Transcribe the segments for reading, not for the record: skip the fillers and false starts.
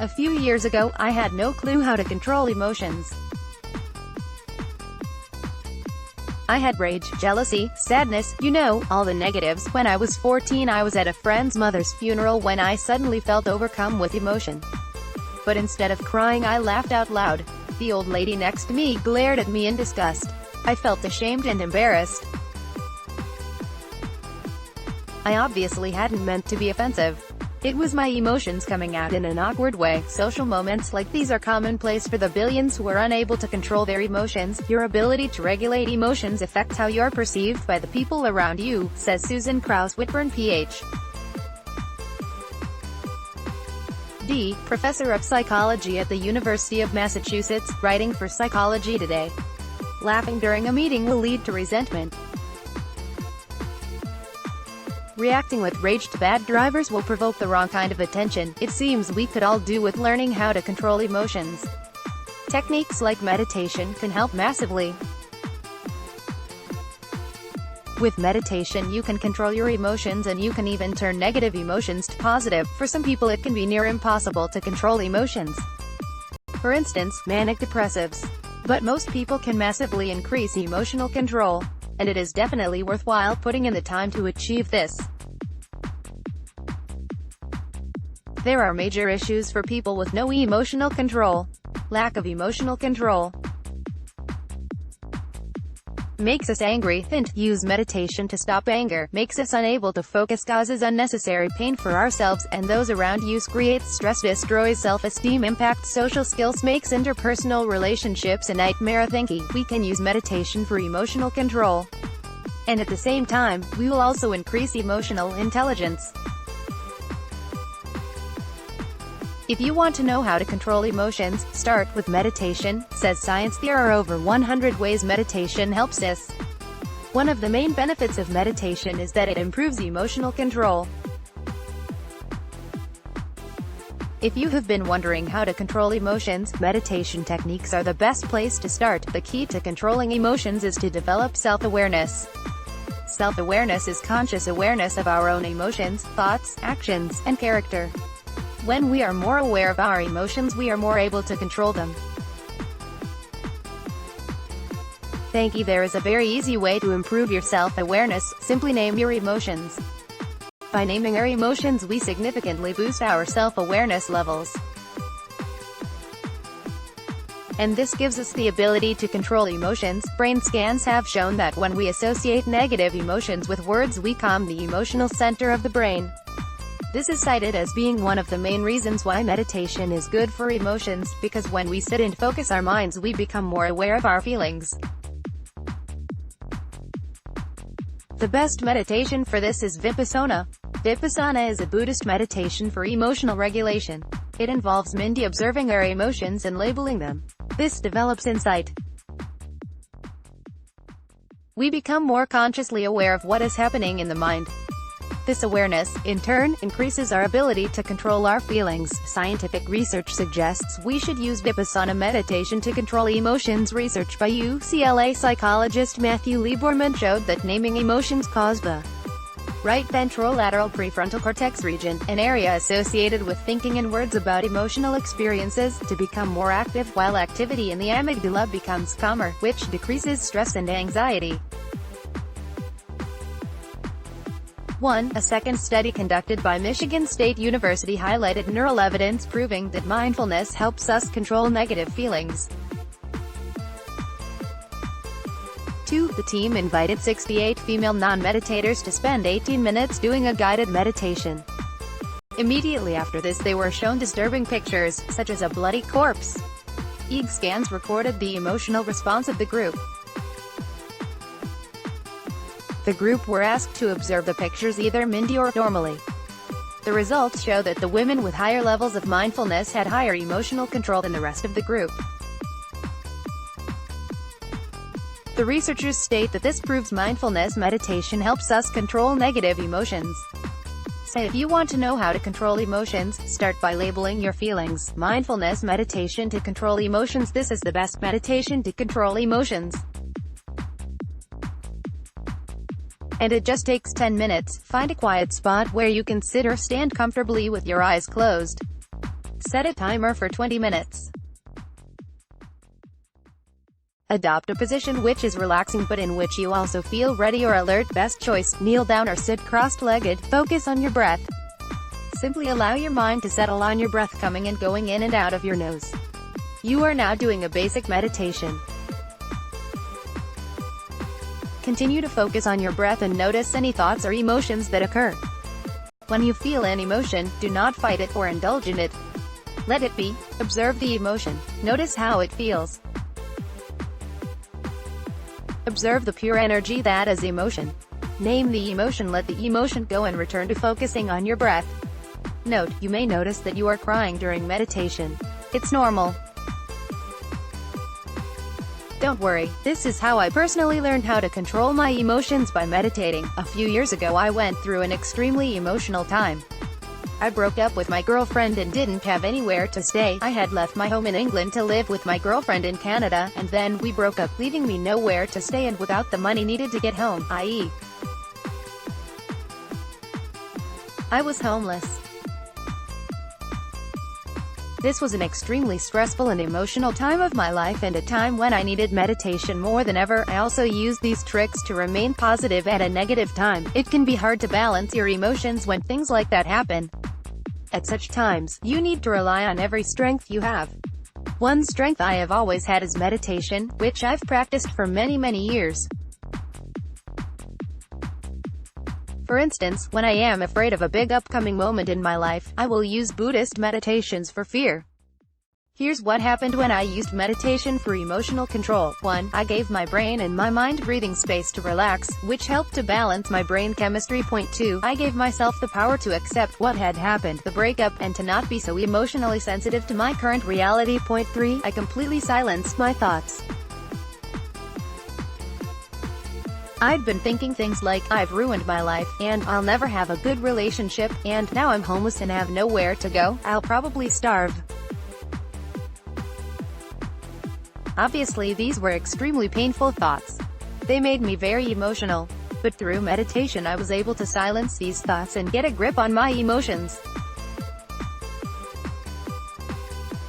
A few years ago, I had no clue how to control emotions. I had rage, jealousy, sadness, you know, all the negatives. When I was 14, I was at a friend's mother's funeral when I suddenly felt overcome with emotion. But instead of crying, I laughed out loud. The old lady next to me glared at me in disgust. I felt ashamed and embarrassed. I obviously hadn't meant to be offensive. It was my emotions coming out in an awkward way. Social moments like these are commonplace for the billions who are unable to control their emotions. Your ability to regulate emotions affects how you're perceived by the people around you, says Susan Krause-Whitburn, Ph.D., professor of psychology at the University of Massachusetts, writing for Psychology Today. Laughing during a meeting will lead to resentment. Reacting with rage to bad drivers will provoke the wrong kind of attention. It seems we could all do with learning how to control emotions. Techniques like meditation can help massively. With meditation, you can control your emotions and you can even turn negative emotions to positive. For some people it can be near impossible to control emotions. For instance, manic depressives. But most people can massively increase emotional control. And it is definitely worthwhile putting in the time to achieve this. There are major issues for people with no emotional control. Lack of emotional control makes us angry. Hint: use meditation to stop anger. Makes us unable to focus. Causes unnecessary pain for ourselves and those around you. Creates stress. Destroys self-esteem. Impacts social skills. Makes interpersonal relationships a nightmare. Thinking we can use meditation for emotional control, and at the same time, we will also increase emotional intelligence. If you want to know how to control emotions, start with meditation, says science. There are over 100 ways meditation helps us. One of the main benefits of meditation is that it improves emotional control. If you have been wondering how to control emotions, meditation techniques are the best place to start. The key to controlling emotions is to develop self-awareness. Self-awareness is conscious awareness of our own emotions, thoughts, actions, and character. When we are more aware of our emotions, we are more able to control them. Thank you. There is a very easy way to improve your self-awareness. Simply name your emotions. By naming our emotions, we significantly boost our self-awareness levels. And this gives us the ability to control emotions. Brain scans have shown that when we associate negative emotions with words, we calm the emotional center of the brain. This is cited as being one of the main reasons why meditation is good for emotions, because when we sit and focus our minds, we become more aware of our feelings. The best meditation for this is Vipassana. Vipassana is a Buddhist meditation for emotional regulation. It involves mindfully observing our emotions and labeling them. This develops insight. We become more consciously aware of what is happening in the mind. This awareness, in turn, increases our ability to control our feelings. Scientific research suggests we should use Vipassana meditation to control emotions. Research by UCLA psychologist Matthew Lieberman showed that naming emotions cause the right ventrolateral prefrontal cortex region, an area associated with thinking in words about emotional experiences, to become more active, while activity in the amygdala becomes calmer, which decreases stress and anxiety. 1. A second study conducted by Michigan State University highlighted neural evidence proving that mindfulness helps us control negative feelings. 2. The team invited 68 female non-meditators to spend 18 minutes doing a guided meditation. Immediately after this, they were shown disturbing pictures, such as a bloody corpse. EEG scans recorded the emotional response of the group. The group were asked to observe the pictures either mindfully or normally. The results show that the women with higher levels of mindfulness had higher emotional control than the rest of the group. The researchers state that this proves mindfulness meditation helps us control negative emotions. So if you want to know how to control emotions, start by labeling your feelings. Mindfulness meditation to control emotions. This is the best meditation to control emotions. And it just takes 10 minutes. Find a quiet spot where you can sit or stand comfortably with your eyes closed. Set a timer for 20 minutes. Adopt a position which is relaxing but in which you also feel ready or alert. Best choice: kneel down or sit crossed-legged. Focus on your breath. Simply allow your mind to settle on your breath coming and going in and out of your nose. You are now doing a basic meditation. Continue to focus on your breath and notice any thoughts or emotions that occur. When you feel an emotion, do not fight it or indulge in it. Let it be. Observe the emotion. Notice how it feels. Observe the pure energy that is emotion. Name the emotion, let the emotion go, and return to focusing on your breath. Note, you may notice that you are crying during meditation. It's normal. Don't worry, this is how I personally learned how to control my emotions by meditating. A few years ago I went through an extremely emotional time. I broke up with my girlfriend and didn't have anywhere to stay. I had left my home in England to live with my girlfriend in Canada, and then we broke up, leaving me nowhere to stay and without the money needed to get home, i.e. I was homeless. This was an extremely stressful and emotional time of my life, and a time when I needed meditation more than ever. I also used these tricks to remain positive at a negative time. It can be hard to balance your emotions when things like that happen. At such times, you need to rely on every strength you have. One strength I have always had is meditation, which I've practiced for many years. For instance, when I am afraid of a big upcoming moment in my life, I will use Buddhist meditations for fear. Here's what happened when I used meditation for emotional control. 1. I gave my brain and my mind breathing space to relax, which helped to balance my brain chemistry. 2. I gave myself the power to accept what had happened, the breakup, and to not be so emotionally sensitive to my current reality. 3. I completely silenced my thoughts. I'd been thinking things like, I've ruined my life, and I'll never have a good relationship, and now I'm homeless and have nowhere to go, I'll probably starve. Obviously these were extremely painful thoughts. They made me very emotional. But through meditation I was able to silence these thoughts and get a grip on my emotions.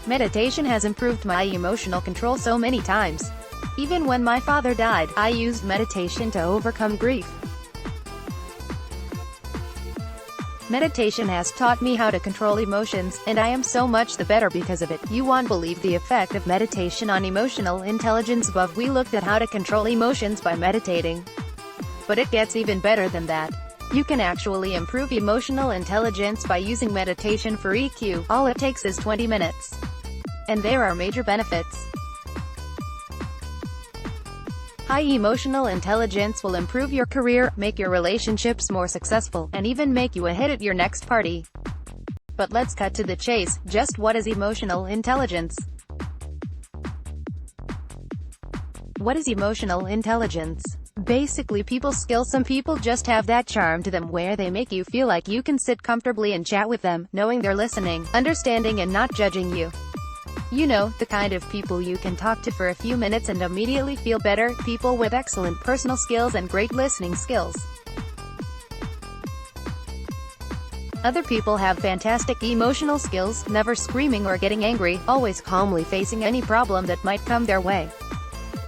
Meditation has improved my emotional control so many times. Even when my father died, I used meditation to overcome grief. Meditation has taught me how to control emotions, and I am so much the better because of it. You won't believe the effect of meditation on emotional intelligence. Above we looked at how to control emotions by meditating. But it gets even better than that. You can actually improve emotional intelligence by using meditation for EQ. All it takes is 20 minutes. And there are major benefits. High emotional intelligence will improve your career, make your relationships more successful, and even make you a hit at your next party. But let's cut to the chase. Just what is emotional intelligence? What is emotional intelligence? Basically people skills. Some people just have that charm to them where they make you feel like you can sit comfortably and chat with them, knowing they're listening, understanding and not judging you. You know, the kind of people you can talk to for a few minutes and immediately feel better. People with excellent personal skills and great listening skills. Other people have fantastic emotional skills, never screaming or getting angry, always calmly facing any problem that might come their way.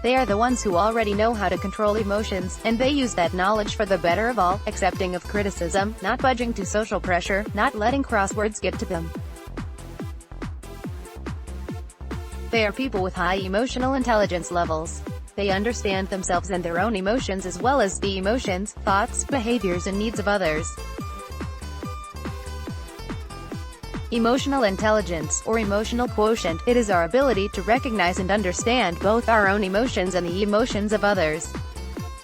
They are the ones who already know how to control emotions, and they use that knowledge for the better of all, accepting of criticism, not budging to social pressure, not letting crosswords get to them. They are people with high emotional intelligence levels. They understand themselves and their own emotions as well as the emotions, thoughts, behaviors and needs of others. Emotional intelligence, or emotional quotient, it is our ability to recognize and understand both our own emotions and the emotions of others.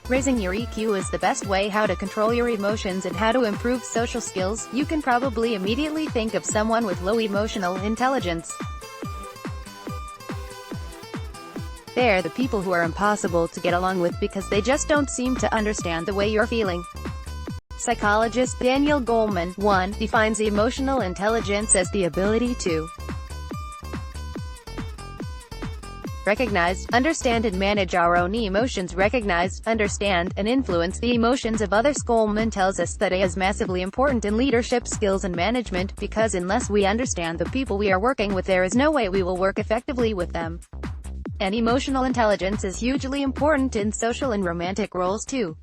Raising your EQ is the best way how to control your emotions and how to improve social skills. You can probably immediately think of someone with low emotional intelligence. They're the people who are impossible to get along with because they just don't seem to understand the way you're feeling. Psychologist Daniel Goleman, 1, defines emotional intelligence as the ability to recognize, understand and manage our own emotions. Recognize, understand, and influence the emotions of others. Coleman tells us that it is massively important in leadership skills and management, because unless we understand the people we are working with, there is no way we will work effectively with them. And emotional intelligence is hugely important in social and romantic roles too.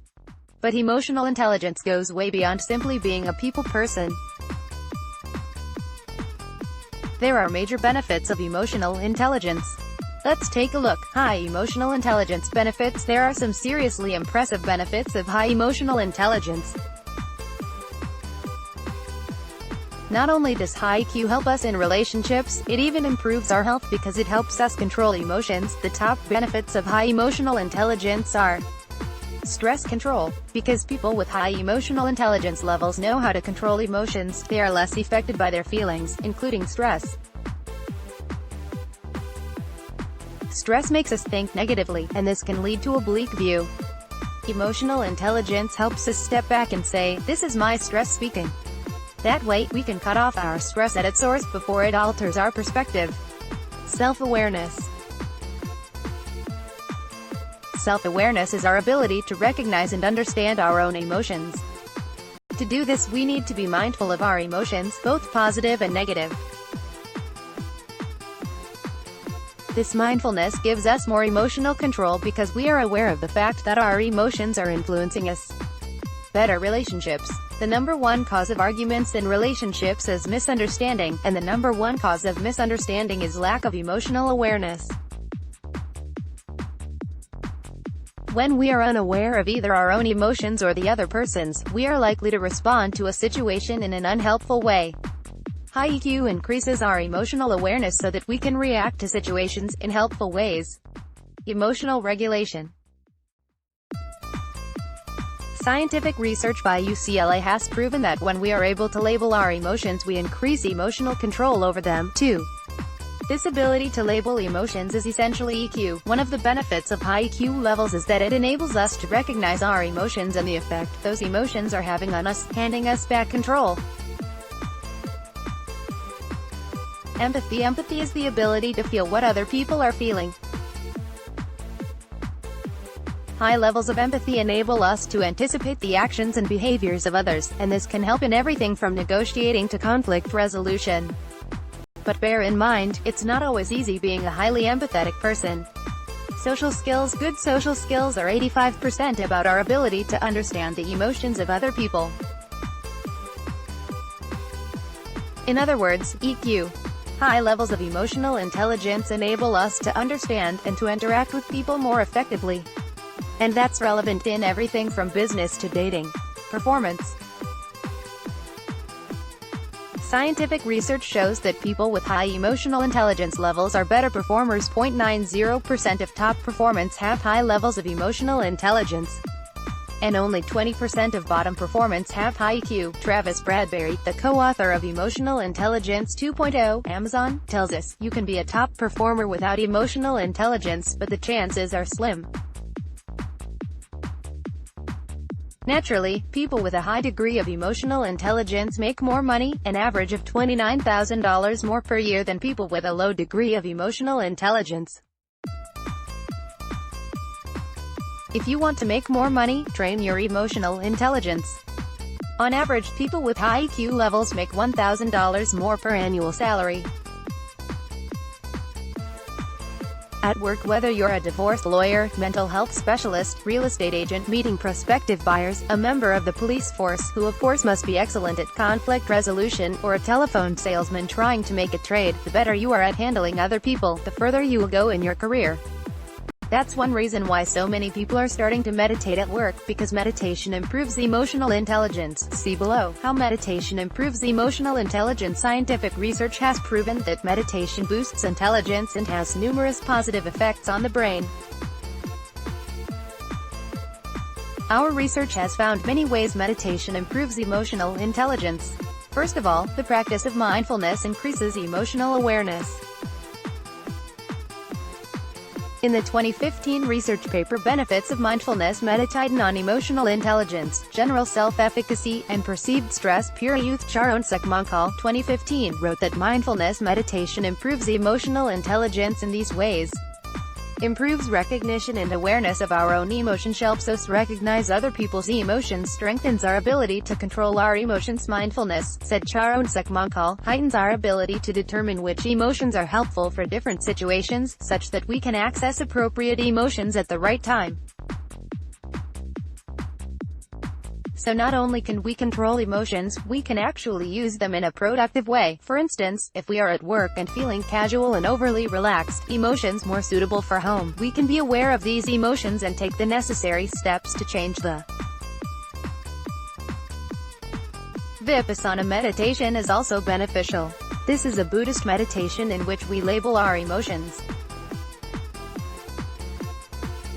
But emotional intelligence goes way beyond simply being a people person. There are major benefits of emotional intelligence. Let's take a look. High emotional intelligence benefits. There are some seriously impressive benefits of high emotional intelligence. Not only does high IQ help us in relationships, it even improves our health because it helps us control emotions. The top benefits of high emotional intelligence are stress control. Because people with high emotional intelligence levels know how to control emotions, they are less affected by their feelings, including stress. Stress makes us think negatively, and this can lead to a bleak view. Emotional intelligence helps us step back and say, "This is my stress speaking." That way, we can cut off our stress at its source before it alters our perspective. Self-awareness. Self-awareness is our ability to recognize and understand our own emotions. To do this, we need to be mindful of our emotions, both positive and negative. This mindfulness gives us more emotional control because we are aware of the fact that our emotions are influencing us. Better relationships. The number one cause of arguments in relationships is misunderstanding, and the number one cause of misunderstanding is lack of emotional awareness. When we are unaware of either our own emotions or the other person's, we are likely to respond to a situation in an unhelpful way. High EQ increases our emotional awareness so that we can react to situations in helpful ways. Emotional regulation. Scientific research by UCLA has proven that when we are able to label our emotions, we increase emotional control over them, too. This ability to label emotions is essentially EQ. One of the benefits of high EQ levels is that it enables us to recognize our emotions and the effect those emotions are having on us, handing us back control. Empathy. Empathy is the ability to feel what other people are feeling. High levels of empathy enable us to anticipate the actions and behaviors of others, and this can help in everything from negotiating to conflict resolution. But bear in mind, it's not always easy being a highly empathetic person. Social skills. Good social skills are 85% about our ability to understand the emotions of other people. In other words, EQ. High levels of emotional intelligence enable us to understand and to interact with people more effectively. And that's relevant in everything from business to dating. Performance. Scientific research shows that people with high emotional intelligence levels are better performers. 0.90% of top performers have high levels of emotional intelligence, and only 20% of bottom performers have high EQ. Travis Bradberry, the co-author of Emotional Intelligence 2.0, Amazon, tells us, "You can be a top performer without emotional intelligence, but the chances are slim." Naturally, people with a high degree of emotional intelligence make more money, an average of $29,000 more per year than people with a low degree of emotional intelligence. If you want to make more money, train your emotional intelligence. On average, people with high EQ levels make $1,000 more per annual salary. At work, whether you're a divorce lawyer, mental health specialist, real estate agent, meeting prospective buyers, a member of the police force, who of course must be excellent at conflict resolution, or a telephone salesman trying to make a trade, the better you are at handling other people, the further you will go in your career. That's one reason why so many people are starting to meditate at work, because meditation improves emotional intelligence. See below, how meditation improves emotional intelligence. Scientific research has proven that meditation boosts intelligence and has numerous positive effects on the brain. Our research has found many ways meditation improves emotional intelligence. First of all, the practice of mindfulness increases emotional awareness. In the 2015 research paper Benefits of Mindfulness Meditating on Emotional Intelligence, General Self-Efficacy, and Perceived Stress, peer youth Sharon Sekmankal, 2015, wrote that mindfulness meditation improves emotional intelligence in these ways. improves recognition and awareness of our own emotions, helps us recognize other people's emotions, strengthens our ability to control our emotions. Mindfulness, said Charon Sekmankal, heightens our ability to determine which emotions are helpful for different situations, such that we can access appropriate emotions at the right time. So not only can we control emotions, we can actually use them in a productive way. For instance, if we are at work and feeling casual and overly relaxed, emotions more suitable for home, we can be aware of these emotions and take the necessary steps to change the. Vipassana meditation is also beneficial. This is a Buddhist meditation in which we label our emotions.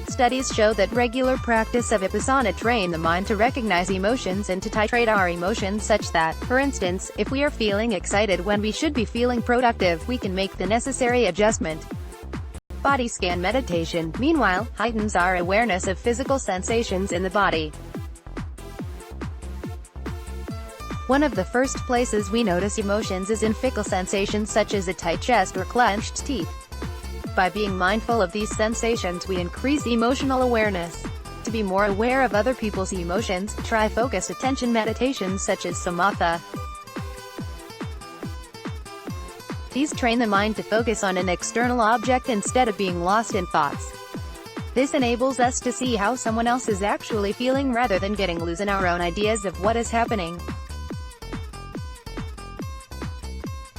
Studies show that regular practice of Vipassana train the mind to recognize emotions and to titrate our emotions such that, for instance, if we are feeling excited when we should be feeling productive, we can make the necessary adjustment. Body scan meditation, meanwhile, heightens our awareness of physical sensations in the body. One of the first places we notice emotions is in fickle sensations such as a tight chest or clenched teeth. By being mindful of these sensations, we increase emotional awareness. To be more aware of other people's emotions, try focused attention meditations such as samatha. These train the mind to focus on an external object instead of being lost in thoughts. This enables us to see how someone else is actually feeling rather than getting lost in our own ideas of what is happening.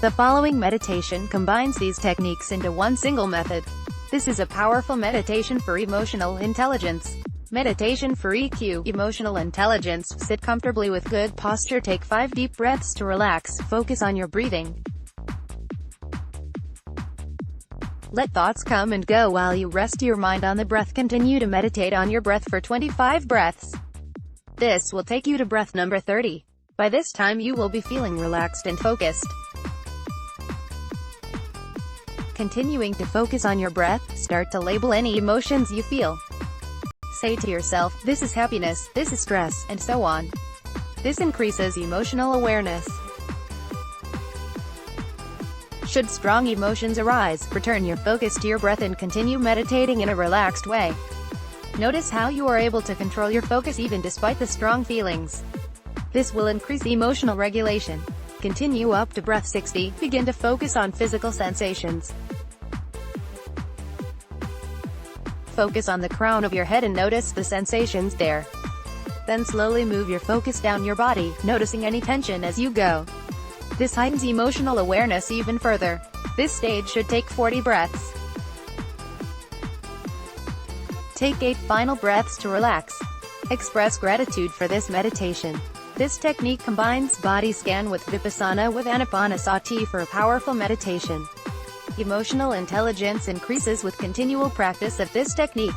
The following meditation combines these techniques into one single method. This is a powerful meditation for emotional intelligence. Meditation for EQ, emotional intelligence. Sit comfortably with good posture. Take 5 deep breaths to relax. Focus on your breathing. Let thoughts come and go while you rest your mind on the breath. Continue to meditate on your breath for 25 breaths. This will take you to breath number 30. By this time you will be feeling relaxed and focused. Continuing to focus on your breath, start to label any emotions you feel. Say to yourself, this is happiness, this is stress, and so on. This increases emotional awareness. Should strong emotions arise, return your focus to your breath and continue meditating in a relaxed way. Notice how you are able to control your focus even despite the strong feelings. This will increase emotional regulation. Continue up to breath 60, begin to focus on physical sensations. Focus on the crown of your head and notice the sensations there. Then slowly move your focus down your body, noticing any tension as you go. This heightens emotional awareness even further. This stage should take 40 breaths. Take 8 final breaths to relax. Express gratitude for this meditation. This technique combines body scan with Vipassana with Anapanasati for a powerful meditation. Emotional intelligence increases with continual practice of this technique.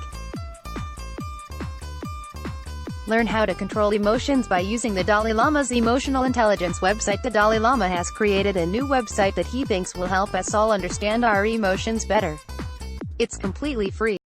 Learn how to control emotions by using the Dalai Lama's emotional intelligence website. The Dalai Lama has created a new website that he thinks will help us all understand our emotions better. It's completely free.